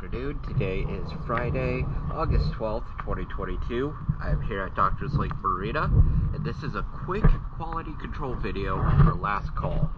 afternoon. Today is Friday, August 12th, 2022. I'm here at Doctors Lake Marina, and this is a quick quality control video for last call.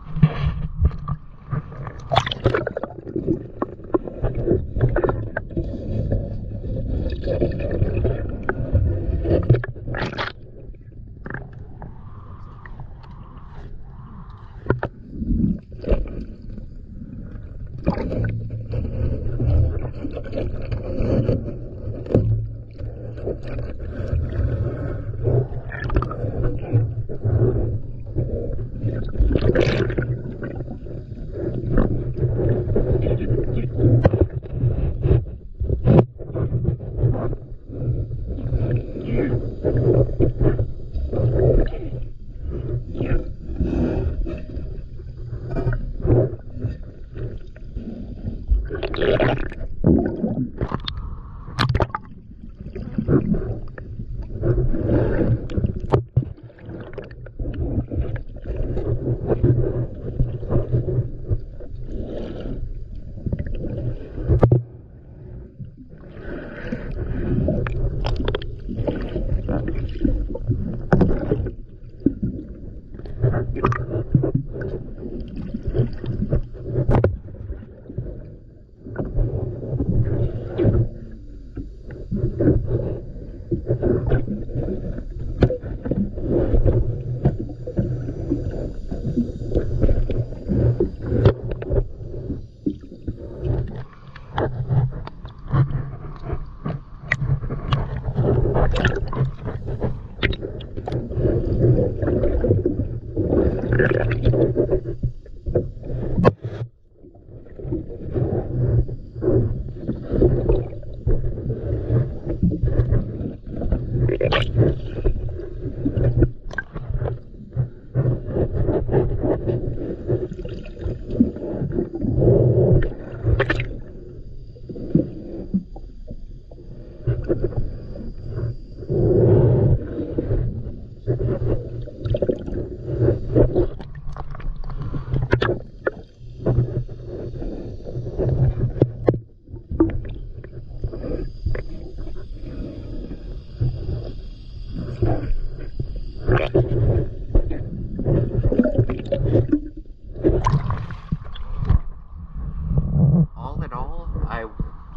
All in all, I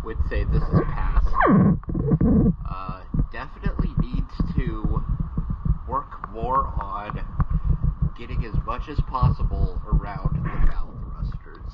would say this is pass. Definitely needs to work more on getting as much as possible around the valve thrusters.